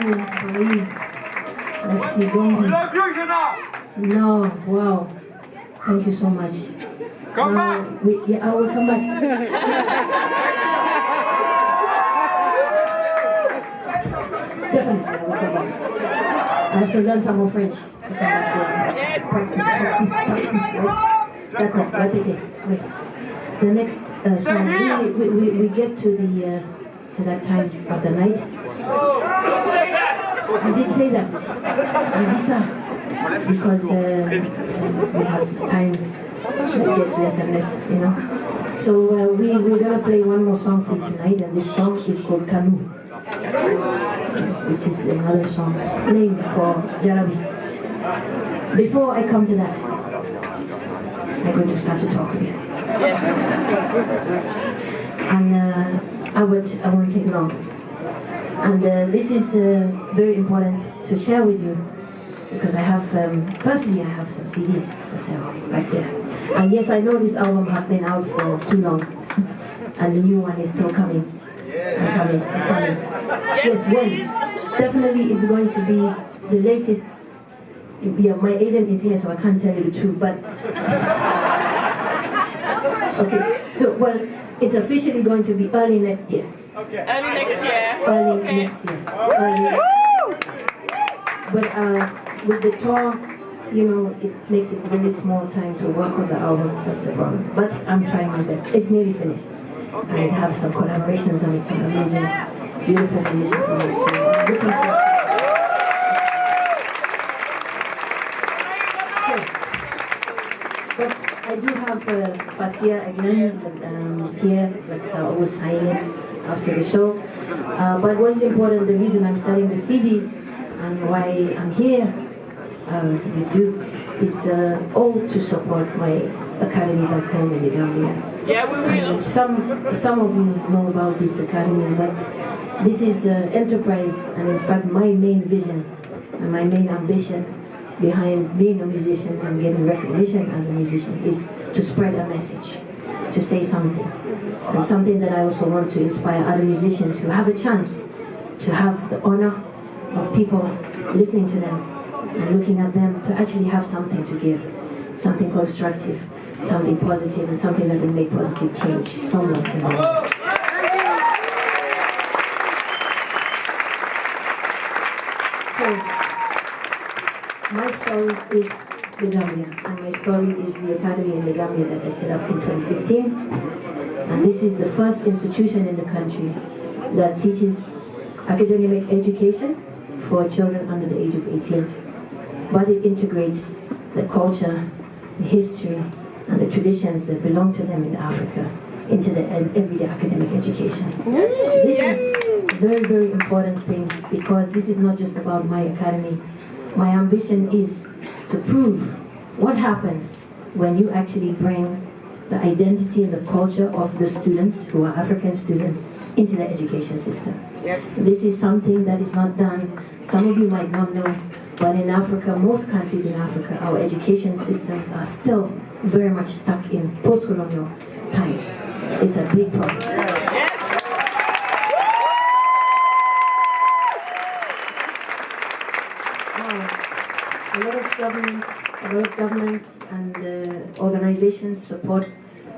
Paris. Merci beaucoup. No, wow. Thank you so much. Come back. Yeah, I will come back. Definitely, I will come back. I have to learn some more French to come back here. Practice, right? D'accord, répétez. Wait. The next song, we get to that time of the night. I did say that. I did ça. Because we have time that gets less and less, you know. So we're gonna play one more song for you tonight, and this song is called Canoe, which is another song named for Jarabi. Before I come to that, I'm going to start to talk again. And I won't take long. And this is very important to share with you, because I have, firstly I have some CDs for sale right there. And yes, I know this album has been out for too long, and the new one is still coming. Coming. Yes, when? Definitely it's going to be the latest. Yeah, my agent is here, so I can't tell you the truth, but okay. No, well, it's officially going to be early next year. Okay. Early next year. Early next year. Early. But with the tour, you know, it makes it really small time to work on the album. That's the problem. But I'm trying my best. It's nearly finished. And it has some collaborations on it, some amazing, beautiful musicians on it. So I'm looking for. But I do have Fasia again here, but I will sign it after the show. But what's important, the reason I'm selling the CDs and why I'm here with you is all to support my academy back home in the Gambia. Yeah, we will. Some of you know about this academy, but this is enterprise, and in fact my main vision and my main ambition behind being a musician and getting recognition as a musician is to spread a message, to say something, and something that I also want to inspire other musicians who have a chance to have the honor of people listening to them and looking at them, to actually have something to give, something constructive, something positive, and something that will make positive change somewhere in the world. So, my story is the Gambia, and my story is the academy in the Gambia that I set up in 2015. And this is the first institution in the country that teaches academic education for children under the age of 18. But it integrates the culture, the history, and the traditions that belong to them in Africa into the everyday academic education. This is a very, very important thing, because this is not just about my academy. My ambition is to prove what happens when you actually bring the identity and the culture of the students who are African students into the education system. Yes. This is something that is not done. Some of you might not know, but in Africa, most countries in Africa, our education systems are still very much stuck in post-colonial times. It's a big problem. A lot of governments and organizations support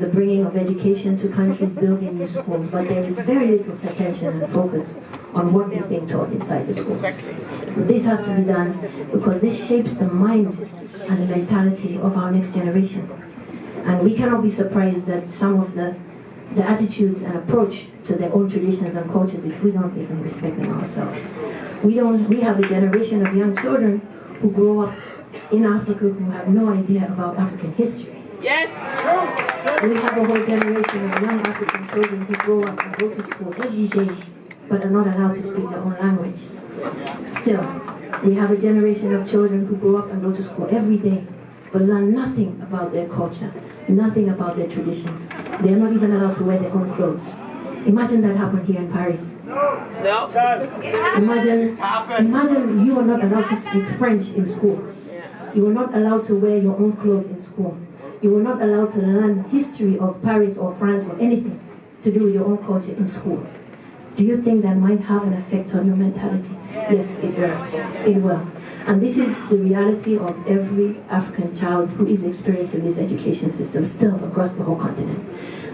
the bringing of education to countries building new schools, but there is very little attention and focus on what is being taught inside the schools. This has to be done because this shapes the mind and the mentality of our next generation. And we cannot be surprised that some of the attitudes and approach to their own traditions and cultures if we don't even respect them ourselves. We have a generation of young children who grow up in Africa who have no idea about African history. Yes! We have a whole generation of young African children who grow up and go to school every day but are not allowed to speak their own language. Still, we have a generation of children who grow up and go to school every day but learn nothing about their culture, nothing about their traditions. They are not even allowed to wear their own clothes. Imagine that happened here in Paris. No. Imagine you are not allowed to speak French in school. You were not allowed to wear your own clothes in school. You were not allowed to learn history of Paris or France or anything to do with your own culture in school. do you think that might have an effect on your mentality? Yes, it will. It will. And this is the reality of every African child who is experiencing this education system still across the whole continent.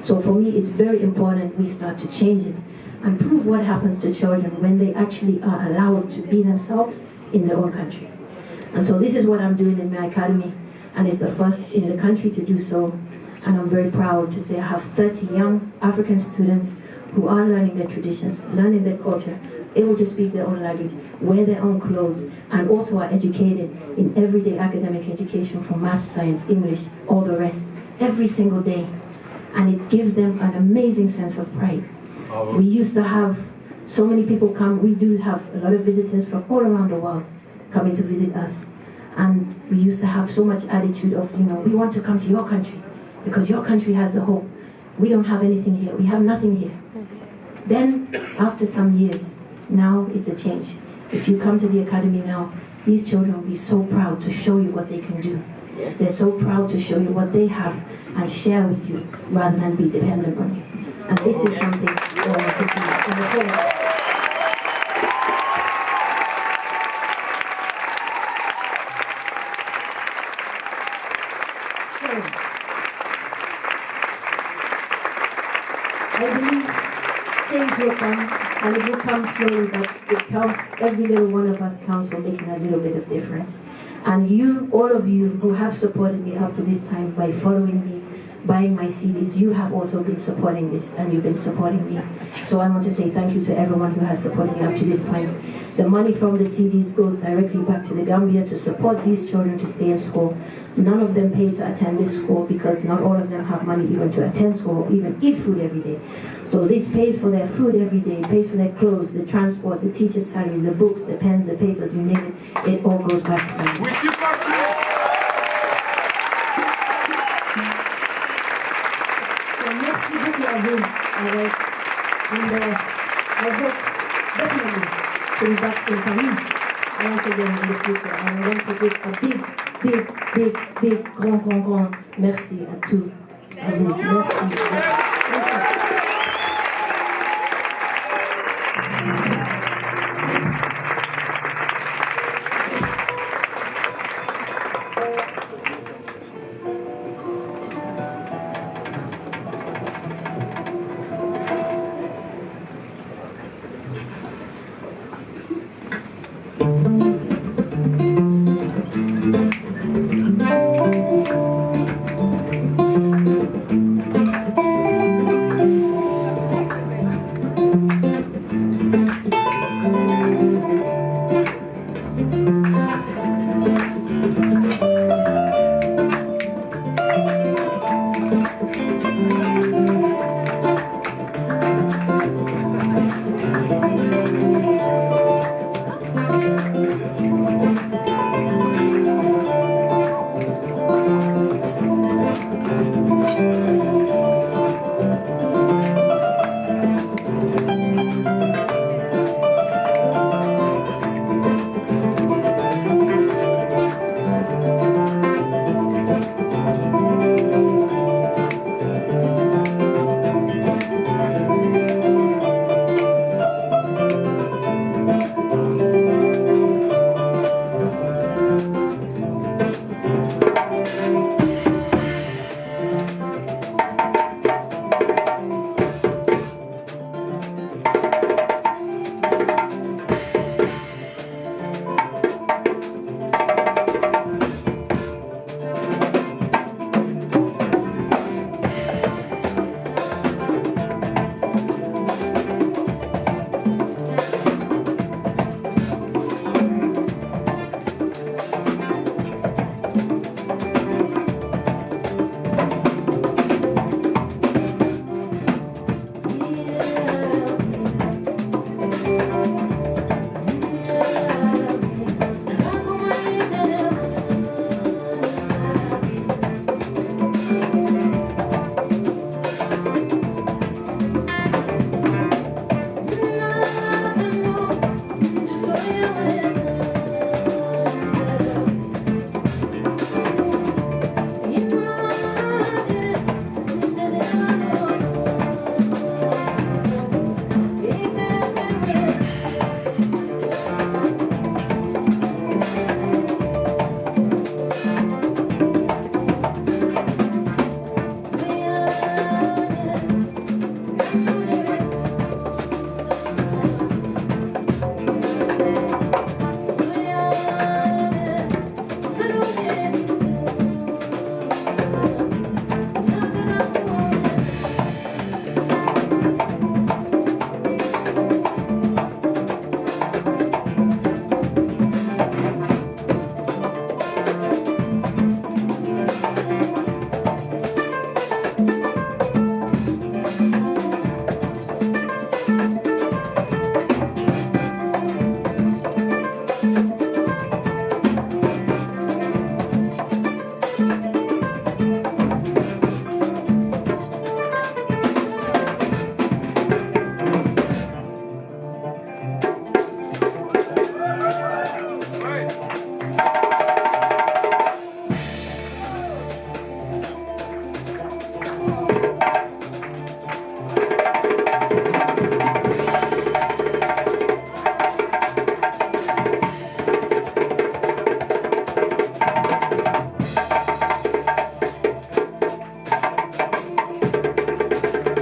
So for me, it's very important we start to change it and prove what happens to children when they actually are allowed to be themselves in their own country. And so this is what I'm doing in my academy, and it's the first in the country to do so. And I'm very proud to say I have 30 young African students who are learning their traditions, learning their culture, able to speak their own language, wear their own clothes, and also are educated in everyday academic education for math, science, English, all the rest, every single day. And it gives them an amazing sense of pride. We used to have so many people come. We do have a lot of visitors from all around the world coming to visit us. And we used to have so much attitude of, we want to come to your country because your country has the hope. We don't have anything here. We have nothing here. Then, after some years, now it's a change. If you come to the academy now, these children will be so proud to show you what they can do. They're so proud to show you what they have and share with you rather than be dependent on you. And this is something I want to see in the kora. I believe change will come, and it will come slowly, but it counts, every little one of us counts for making a little bit of difference. And you, all of you who have supported me up to this time by following me, buying my CDs, you have also been supporting this, and you've been supporting me. So I want to say thank you to everyone who has supported me up to this point. The money from the CDs goes directly back to the Gambia to support these children to stay in school. None of them pay to attend this school because not all of them have money even to attend school or even eat food every day. So this pays for their food every day, pays for their clothes, the transport, the teachers' salaries, the books, the pens, the papers, you name it, it all goes back to them. We support you. Merci beaucoup à vous. And I hope definitely to be back in Paris once again in the future. And I want to give a big, grand merci à tous. À vous. Merci. Thank you.